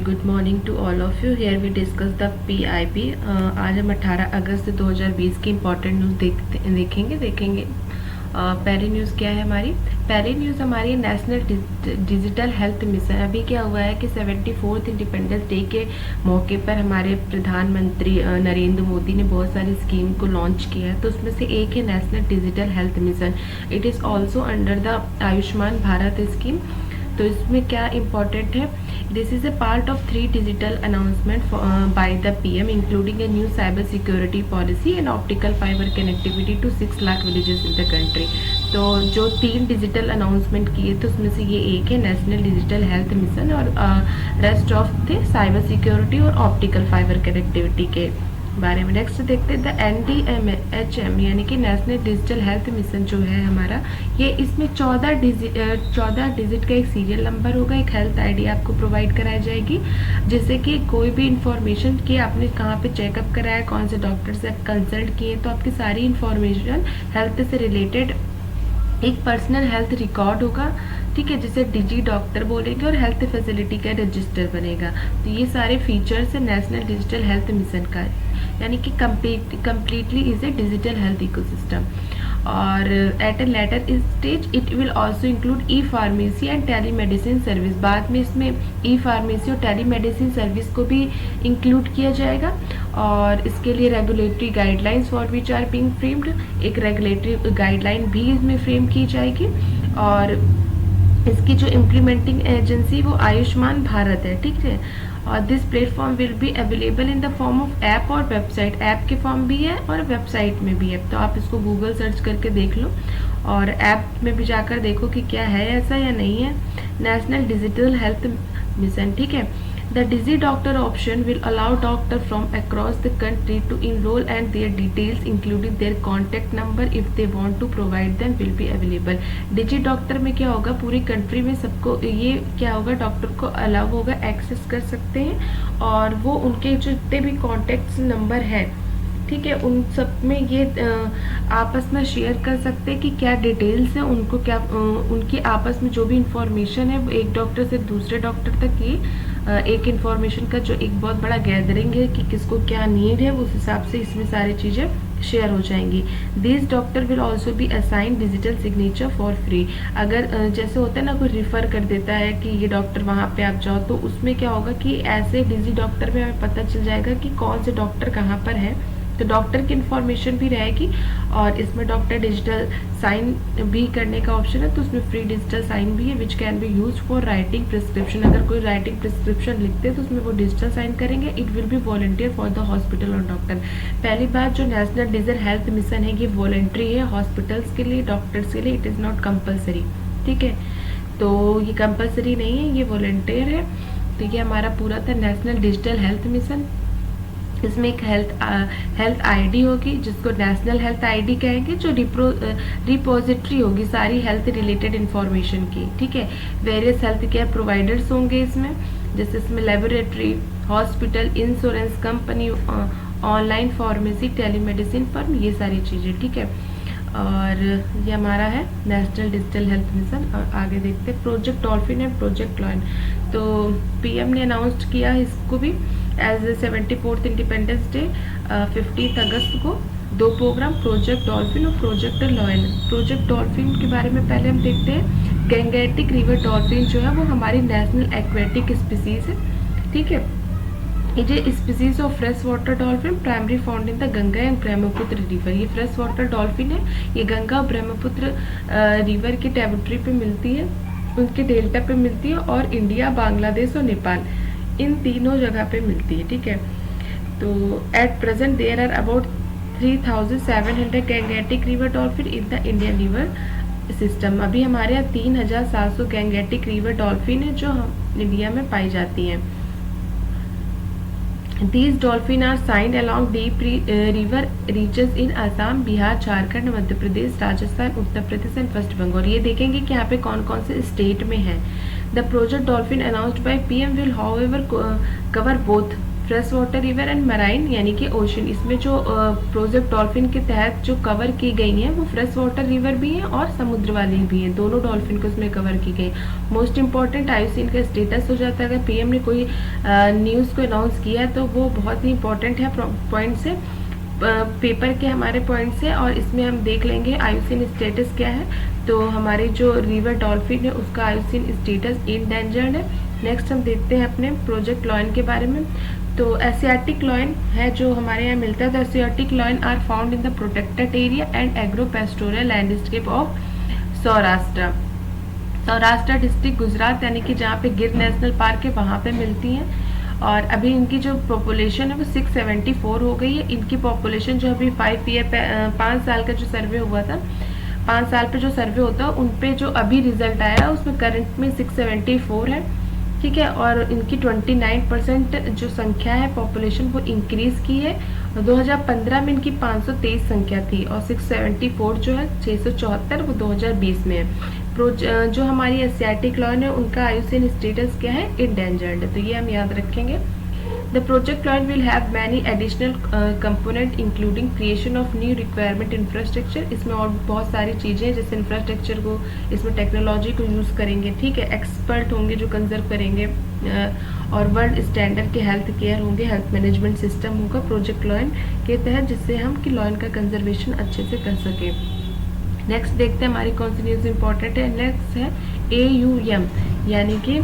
Good morning to all of you. Here we discuss the PIB। आज हम 18 अगस्त 2020 की important news देखेंगे। पहली न्यूज़ क्या है हमारी? पहली न्यूज़ हमारी नेशनल डिजिटल हेल्थ मिशन। अभी क्या हुआ है कि 74th इंडिपेंडेंस डे के मौके पर हमारे प्रधानमंत्री नरेंद्र मोदी ने बहुत सारी स्कीम को लॉन्च किया है। तो उसमें से एक है national digital health mission. It is also under the Ayushman Bharat scheme. तो इसमें क्या इम्पोर्टेंट है? This is a part of 3 digital announcement by the PM including a new cyber security policy and optical fiber connectivity to 6 lakh villages in the country। तो जो 3 digital announcement किए थे उसमें से ये एक है नेशनल डिजिटल हेल्थ मिशन, और रेस्ट ऑफ थे साइबर सिक्योरिटी और ऑप्टिकल फाइबर कनेक्टिविटी के बारे में। नेक्स्ट देखते हैं द NDMHM यानी कि नेशनल डिजिटल हेल्थ मिशन जो है हमारा, ये इसमें 14 डिजिट का एक सीरियल नंबर होगा, एक हेल्थ ID आपको प्रोवाइड कराई जाएगी, जिससे कि कोई भी इंफॉर्मेशन कि आपने कहाँ पे चेकअप कराया, कौन से डॉक्टर से कंसल्ट किए, तो आपकी सारी इंफॉर्मेशन हेल्थ से रिलेटेड एक पर्सनल हेल्थ रिकॉर्ड होगा, ठीक है, जिसे डिजी डॉक्टर बोलेंगे, और हेल्थ फैसिलिटी का रजिस्टर बनेगा। तो ये सारे फीचर्स है नेशनल डिजिटल हेल्थ मिशन का, यानी कि completely is a digital health ecosystem. और at a later stage it will also include E-फार्मेसी एंड टेलीमेडिसिन सर्विस। बाद में इसमें E-फार्मेसी और टेलीमेडिसिन सर्विस को भी इंक्लूड किया जाएगा, और इसके लिए regulatory guidelines for which are being framed, एक रेगुलेटरी गाइडलाइन भी इसमें फ्रेम की जाएगी। और इसकी जो इम्प्लीमेंटिंग एजेंसी वो आयुष्मान भारत है, ठीक है। और this platform will be available in the form of app और वेबसाइट। ऐप के फॉर्म भी है और वेबसाइट में भी है, तो आप इसको गूगल सर्च करके देख लो, और ऐप में भी जाकर देखो कि क्या है ऐसा या नहीं है। नेशनल डिजिटल हेल्थ मिशन, ठीक है। The Digi Doctor option will allow doctors from across the country to enroll, and their details, including their contact number, if they want to provide them, will be available। Digi Doctor में क्या होगा, पूरी country में सबको ये क्या होगा, doctor को अलाउ होगा, एक्सेस कर सकते हैं, और वो उनके जितने भी कॉन्टेक्ट नंबर है, ठीक है, उन सब में ये आपस में शेयर कर सकते हैं कि क्या डिटेल्स है, उनको क्या उनकी आपस में जो भी इंफॉर्मेशन है एक डॉक्टर से दूसरे डॉक्टर तक की एक इंफॉर्मेशन का जो एक बहुत बड़ा गैदरिंग है कि किसको क्या नीड है, उस हिसाब से इसमें सारी चीज़ें शेयर हो जाएंगी। This doctor will also be assign digital signature for free. अगर जैसे होता है ना, कोई रिफ़र कर देता है कि ये डॉक्टर वहाँ पे आप जाओ, तो उसमें क्या होगा कि ऐसे डिजी डॉक्टर में हमें पता चल जाएगा कि कौन से डॉक्टर कहाँ पर है, तो डॉक्टर की इन्फॉर्मेशन भी रहेगी। और इसमें डॉक्टर डिजिटल साइन भी करने का ऑप्शन है, तो उसमें फ्री डिजिटल साइन भी है, which can be use for writing prescription. अगर कोई राइटिंग प्रिस्क्रिप्शन लिखते हैं तो उसमें वो डिजिटल साइन करेंगे। It will be volunteer for the hospital और डॉक्टर। पहली बात, जो नेशनल डिजिटल हेल्थ मिशन है ये वॉलंटरी है हॉस्पिटल्स के लिए, डॉक्टर्स के लिए। इट इज़ नॉट कंपल्सरी, ठीक है, तो ये कंपल्सरी नहीं है, ये वॉलंटियर है। तो ये हमारा पूरा था नेशनल डिजिटल हेल्थ मिशन। इसमें एक हेल्थ ID होगी, जिसको नेशनल हेल्थ ID कहेंगे, जो रिपोजिटरी होगी सारी हेल्थ रिलेटेड इंफॉर्मेशन की, ठीक है। वेरियस हेल्थ केयर प्रोवाइडर्स होंगे इसमें, जैसे इसमें laboratory, hospital, insurance company, online pharmacy, telemedicine firm, ये सारी चीज़ें, ठीक है। और ये हमारा है नेशनल डिजिटल हेल्थ मिशन। और आगे देखते हैं project dolphin and project lion. तो PM ने अनाउंस किया इसको भी एज 74th इंडिपेंडेंस डे 15 अगस्त को। 2 प्रोग्राम, प्रोजेक्ट डॉल्फिन और प्रोजेक्ट लॉयन। प्रोजेक्ट डॉल्फिन के बारे में पहले हम देखते हैं। गैंगेटिक रिवर डॉल्फिन जो है वो हमारी नेशनल एक्वेटिक स्पीसीज है, ठीक है। It is species of fresh water dolphin primary found in the Ganga and Brahmaputra river. ये फ्रेश वाटर डॉल्फिन है, ये गंगा और ब्रह्मपुत्र रिवर की टेरिटरी पे मिलती है, उनके डेल्टा पे मिलती है, और इंडिया, बांग्लादेश और नेपाल, इन तीनों जगह पे मिलती है, ठीक है। तो at present there are about 3700 Gangetic river dolphin in the Indian river system. अभी हमारे यहाँ 3700 गैंगेटिक रिवर डॉल्फिन है जो इंडिया में पाई जाती हैं। These dolphins are signed along deep river reaches in Assam, Bihar, Jharkhand, Madhya Pradesh, Rajasthan, Uttar Pradesh and West Bengal. ये देखेंगे कि यहाँ पे कौन कौन से स्टेट में है। The project dolphin announced by PM will however cover both fresh water river and marine यानी कि ओशन। इसमें जो प्रोजेक्ट डॉल्फिन के तहत जो कवर की गई हैं वो फ्रेश वाटर रिवर भी हैं और समुद्र वाली भी हैं, दोनों डॉल्फिन को इसमें कवर की गई। मोस्ट इंपॉर्टेंट आईयूसीएन का स्टेटस हो जाता है। अगर पीएम ने कोई न्यूज़ को अनाउंस किया है तो वो बहुत ही इंपॉर्टेंट है पॉइंट से, पेपर के हमारे पॉइंट से, और इसमें हम देख लेंगे आईयूसीएन स्टेटस क्या है। तो हमारी जो रिवर डॉल्फिन है उसका आईयूसीएन स्टेटस इंडेंजर्ड है। नेक्स्ट हम देखते हैं अपने प्रोजेक्ट लॉयन के बारे में। तो एशियाटिक लॉयन है जो हमारे यहाँ मिलता है। तो Asiatic lion are found in the protected area and agro pastoral landscape of Saurashtra. Saurashtra district Gujarat यानी कि जहाँ पे गिर नेशनल पार्क है वहाँ पे मिलती हैं। और अभी इनकी जो पॉपुलेशन है वो 674 हो गई है। इनकी पॉपुलेशन जो अभी 5 साल का जो सर्वे हुआ था, 5 साल पे जो सर्वे होता है उन पे जो अभी रिजल्ट आया उसमें करंट में 674 है, ठीक है। और इनकी 29% जो संख्या है पॉपुलेशन वो इंक्रीज की है। 2015 में इनकी 523 संख्या थी और 674 जो है 674 वो 2020 में है। जो हमारी एशियाटिक लॉयन है उनका आईयूसीएन स्टेटस क्या है, इंडेंजर्ड है। तो ये हम याद रखेंगे। The project line will have many additional component including creation of new requirement infrastructure। इसमें और बहुत सारी चीज़ें जैसे इंफ्रास्ट्रक्चर को, इसमें टेक्नोलॉजी को यूज़ करेंगे, ठीक है। एक्सपर्ट होंगे जो कंजर्व करेंगे और वर्ल्ड स्टैंडर्ड के हेल्थ केयर होंगे, हेल्थ मैनेजमेंट सिस्टम होगा प्रोजेक्ट लॉयन के तहत, जिससे हम कि लॉयन का कंजर्वेशन अच्छे से कर सकें। नेक्स्ट देखते हैं हमारी कौन सी न्यूज़ इंपॉर्टेंट है। नेक्स्ट है AUM यानी कि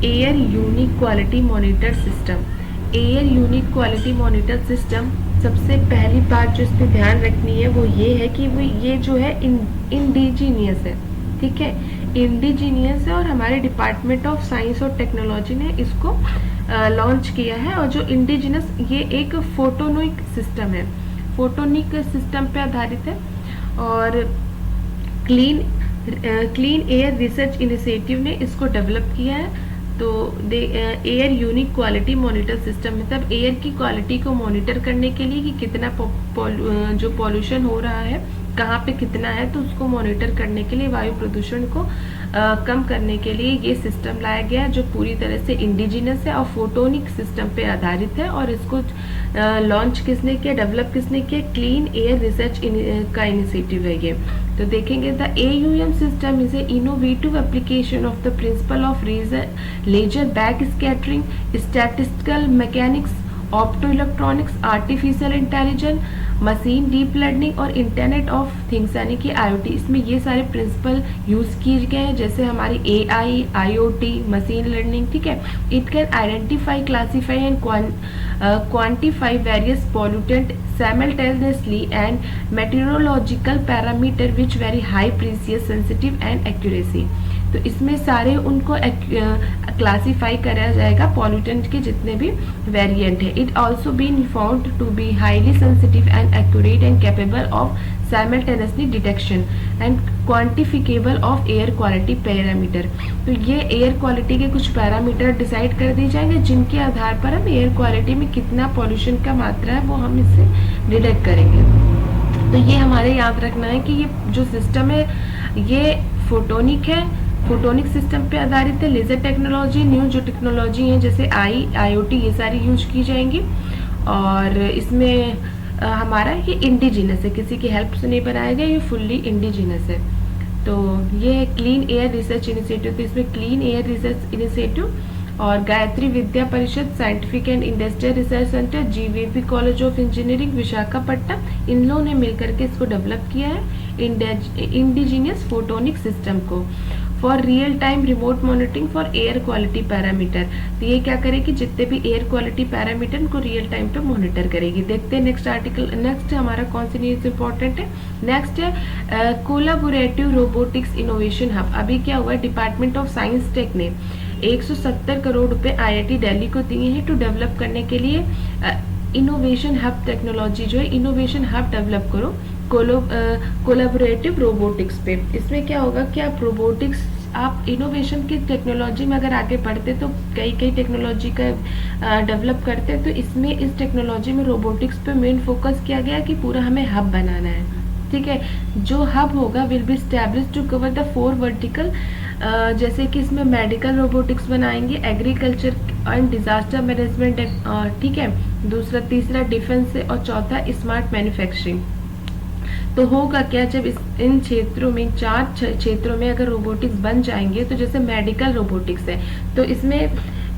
air unique quality monitor system. Air unique quality monitor system, सबसे पहली बात जो इस पर ध्यान रखनी है वो ये है कि वो ये जो है इंडिजीनियस है, ठीक है, इंडिजीनियस है। और हमारे डिपार्टमेंट ऑफ साइंस और टेक्नोलॉजी ने इसको लॉन्च किया है। और जो इंडिजीनियस ये एक फोटोनिक सिस्टम है, फोटोनिक सिस्टम पे आधारित है। और क्लीन एयर रिसर्च इनिशिएटिव ने इसको डेवलप किया है। तो air unique quality monitor system मतलब एयर की क्वालिटी को मॉनिटर करने के लिए कि कितना जो पॉल्यूशन हो रहा है कहाँ पे कितना है, तो उसको मॉनिटर करने के लिए, वायु प्रदूषण को कम करने के लिए ये सिस्टम लाया गया है जो पूरी तरह से इंडिजिनस है और फोटोनिक सिस्टम पे आधारित है। और इसको लॉन्च किसने किया, डेवलप किसने किया, क्लीन एयर रिसर्च का इनिशिएटिव है ये। तो देखेंगे the AUM system is a innovative application of the principle of laser back scattering, statistical mechanics, opto electronics, artificial intelligence, machine deep learning और इंटरनेट ऑफ थिंग्स यानी कि IoT। इसमें ये सारे प्रिंसिपल यूज किए गए हैं जैसे हमारी AI, IoT, मशीन लर्निंग, ठीक है। It can identify, classify and quantify various pollutant simultaneously and meteorological parameter which very high precision, sensitive and accuracy। तो इसमें सारे उनको क्लासीफाई करा जाएगा पॉल्यूटेंट के जितने भी वेरिएंट है। It also been found to be highly sensitive and accurate and capable of simultaneously detection and quantifiable of air quality parameter. तो ये एयर क्वालिटी के कुछ पैरामीटर डिसाइड कर दिए जाएंगे जिनके आधार पर हम एयर क्वालिटी में कितना पॉल्यूशन का मात्रा है वो हम इससे डिटेक्ट करेंगे। तो ये हमारे याद रखना है कि ये जो सिस्टम है ये फोटोनिक है, फोटोनिक सिस्टम पे आधारित है। लेजर टेक्नोलॉजी, न्यू जो टेक्नोलॉजी है जैसे IoT ये सारी यूज की जाएंगी। और इसमें हमारा ये इंडिजिनस है, किसी की हेल्प से नहीं बनाया गया, ये फुल्ली इंडिजिनस है। तो ये क्लीन एयर रिसर्च इनिशिएटिव, तो इसमें क्लीन एयर रिसर्च इनिशिएटिव और Gayatri Vidya Parishad, scientific and industrial research centre, GVP college of engineering Visakhapatnam, इन लोगों ने मिलकर के इसको डेवलप किया है इंडिजिनियस फोटोनिक सिस्टम को for real time remote monitoring for air quality parameter. तो ये क्या करेगी, जितने भी एयर क्वालिटी पैरामीटर को रियल टाइम पे मॉनिटर करेगी। देखते हैं नेक्स्ट आर्टिकल। नेक्स्ट हमारा कौन सी न्यूज इंपॉर्टेंट है, नेक्स्ट है कोलैबोरेटिव रोबोटिक्स इनोवेशन हब। अभी क्या हुआ, डिपार्टमेंट ऑफ साइंस टेक ने 170 करोड़ रुपए IIT दिल्ली को दिए हैं टू डेवलप करने के लिए इनोवेशन हब टेक्नोलॉजी, जो है इनोवेशन हब डेवलप करो कोलैबोरेटिव रोबोटिक्स पे। इसमें क्या होगा कि आप रोबोटिक्स, आप इनोवेशन की टेक्नोलॉजी में अगर आगे बढ़ते तो कई टेक्नोलॉजी का डेवलप करते हैं। तो इसमें इस टेक्नोलॉजी में रोबोटिक्स पे मेन फोकस किया गया कि पूरा हमें हब बनाना है, ठीक है। जो हब होगा will be established to cover the 4 vertical जैसे कि इसमें मेडिकल रोबोटिक्स बनाएंगे, एग्रीकल्चर एंड डिजास्टर मैनेजमेंट, ठीक है, दूसरा, तीसरा डिफेंस से, और चौथा स्मार्ट मैन्युफैक्चरिंग। तो होगा क्या, जब इन क्षेत्रों में, चार क्षेत्रों में अगर रोबोटिक्स बन जाएंगे, तो जैसे मेडिकल रोबोटिक्स है, तो इसमें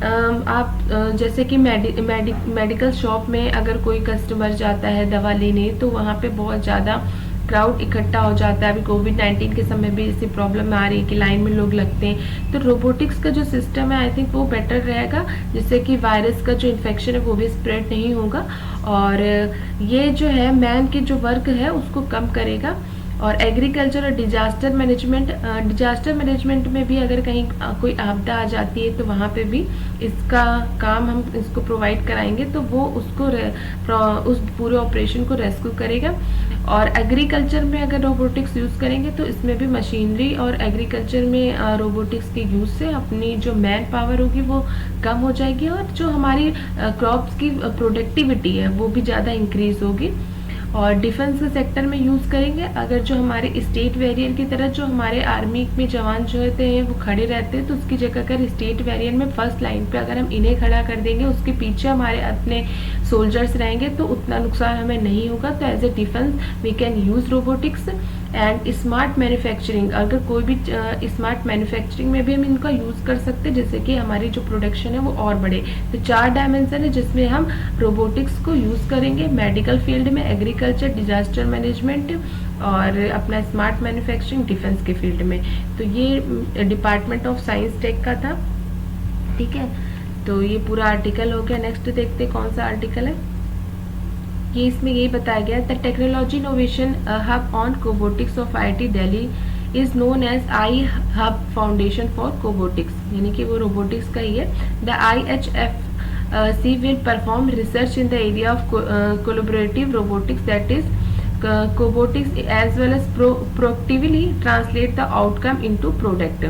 आप जैसे कि मेडिकल शॉप में अगर कोई कस्टमर जाता है दवा लेने, तो वहाँ पे बहुत ज़्यादा क्राउड इकट्ठा हो जाता है। अभी कोविड-19 के समय भी ऐसी प्रॉब्लम आ रही है कि लाइन में लोग लगते हैं, तो रोबोटिक्स का जो सिस्टम है, आई थिंक वो बेटर रहेगा, जिससे कि वायरस का जो इन्फेक्शन है वो भी स्प्रेड नहीं होगा, और ये जो है मैन की जो वर्क है उसको कम करेगा। और एग्रीकल्चर और डिजास्टर मैनेजमेंट में भी अगर कहीं कोई आपदा आ जाती है, तो वहाँ पे भी इसका काम हम इसको प्रोवाइड कराएंगे, तो वो उसको उस पूरे ऑपरेशन को रेस्क्यू करेगा। और एग्रीकल्चर में अगर रोबोटिक्स यूज़ करेंगे, तो इसमें भी मशीनरी और एग्रीकल्चर में रोबोटिक्स के यूज़ से अपनी जो मैन पावर होगी वो कम हो जाएगी, और जो हमारी क्रॉप्स की प्रोडक्टिविटी है वो भी ज़्यादा इंक्रीज होगी। और डिफेंस के सेक्टर में यूज़ करेंगे, अगर जो हमारे स्टेट वेरियर की तरह जो हमारे आर्मी में जवान जो होते हैं वो खड़े रहते हैं, तो उसकी जगह अगर स्टेट वेरियर में फर्स्ट लाइन पे अगर हम इन्हें खड़ा कर देंगे, उसके पीछे हमारे अपने सोल्जर्स रहेंगे, तो उतना नुकसान हमें नहीं होगा। तो as a defence we can use robotics. And smart manufacturing, अगर कोई भी स्मार्ट मैन्युफैक्चरिंग में भी हम इनका यूज़ कर सकते हैं, जैसे कि हमारी जो प्रोडक्शन है वो और बढ़े। तो 4 डायमेंशन है जिसमें हम रोबोटिक्स को यूज़ करेंगे, मेडिकल फील्ड में, एग्रीकल्चर, डिजास्टर मैनेजमेंट, और अपना स्मार्ट मैन्युफैक्चरिंग डिफेंस के फील्ड में। तो ये डिपार्टमेंट ऑफ साइंस टेक का था, ठीक है। तो ये पूरा आर्टिकल हो गया। नेक्स्ट देखते कौन सा आर्टिकल है। ये इसमें यही बताया गया, the technology innovation hub on cobotics of IIT Delhi is known as I hub foundation for cobotics, यानी कि वो रोबोटिक्स का ही है। The IHFC will perform research in the area of collaborative robotics, that is cobotics, as well as proactively translate the outcome into product.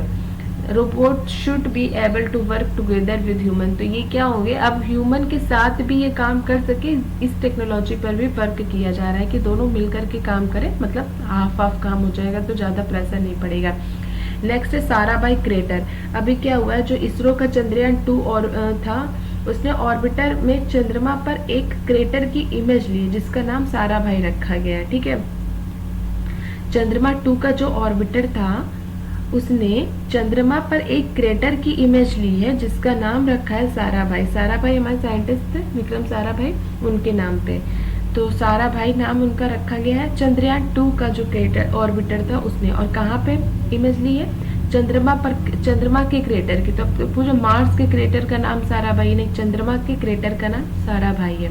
Robot should be able to work together with human. तो ये क्या होंगे, अब human के साथ भी ये काम कर सके, इस टेक्नोलॉजी पर भी वर्क किया जा रहा है कि दोनों मिलकर के काम करें, मतलब हाफ हाफ काम हो जाएगा, तो ज़्यादा प्रेशर नहीं पड़ेगा। नेक्स्ट है साराभाई क्रेटर। अभी क्या हुआ है, जो इसरो का चंद्रयान 2 और था, उसने ऑर्बिटर में चंद्रमा पर एक क्रेटर की इमेज ली, जिसका नाम साराभाई रखा गया है, ठीक है। चंद्रमा 2 का जो ऑर्बिटर था, उसने चंद्रमा पर एक क्रेटर की इमेज ली है, जिसका नाम रखा है साराभाई। साराभाई हमारे साइंटिस्ट थे, विक्रम साराभाई, उनके नाम पे, तो साराभाई नाम उनका रखा गया है। चंद्रयान 2 का जो क्रेटर ऑर्बिटर था उसने, और कहाँ पे इमेज ली है, चंद्रमा पर, चंद्रमा के क्रेटर की। तो पूरे मार्स के क्रेटर का नाम साराभाई नहीं, चंद्रमा के क्रेटर का नाम साराभाई है।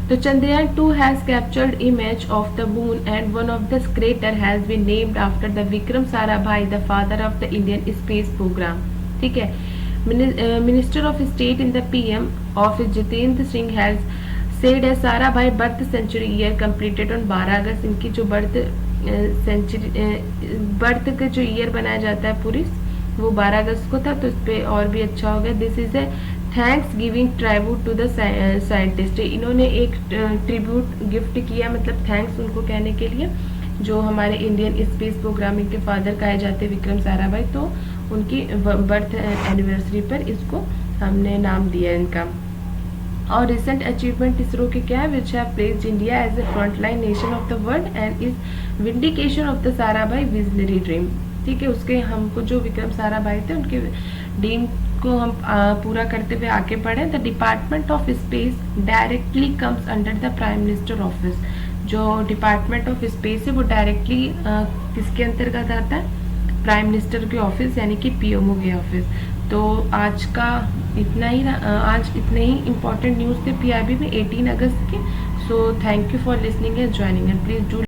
तो Chandrayaan 2 has captured image of the moon, and one of the crater has been named after the Vikram Sarabhai, the father of the Indian space program, ठीक है। Minister of State in the PM office Jitendra Singh has said as Sarabhai birth century year completed on 12 अगस्त। इनकी जो birth का जो year बनाया जाता है पूरी, वो 12 अगस्त को था, तो इस पे और भी अच्छा हो गया। This is a thanks giving tribute to the scientist. इन्होंने एक ट्रिब्यूट गिफ्ट किया, मतलब थैंक्स उनको कहने के लिए, जो हमारे इंडियन स्पेस प्रोग्रामिंग के फादर कहे जाते विक्रम साराभाई, तो उनकी बर्थ एनिवर्सरी पर इसको हमने नाम दिया इनका। और रिसेंट अचीवमेंट इसरो के क्या है, which have placed India as a frontline nation of the world and is vindication of the Sarabhai visionary dream, ठीक है। उसके हमको जो विक्रम साराभाई थे, उनके ड्रीम को हम पूरा करते हुए आगे बढ़े। The department of space directly comes under the prime minister office. जो डिपार्टमेंट ऑफ स्पेस है वो डायरेक्टली किसके अंतर्गत आता है, प्राइम मिनिस्टर के ऑफिस, यानी कि PMO के ऑफिस। तो आज का इतना ही, आज इतने ही इम्पोर्टेंट न्यूज़ थे PIB में 18 अगस्त के। So thank you for listening and joining, and please do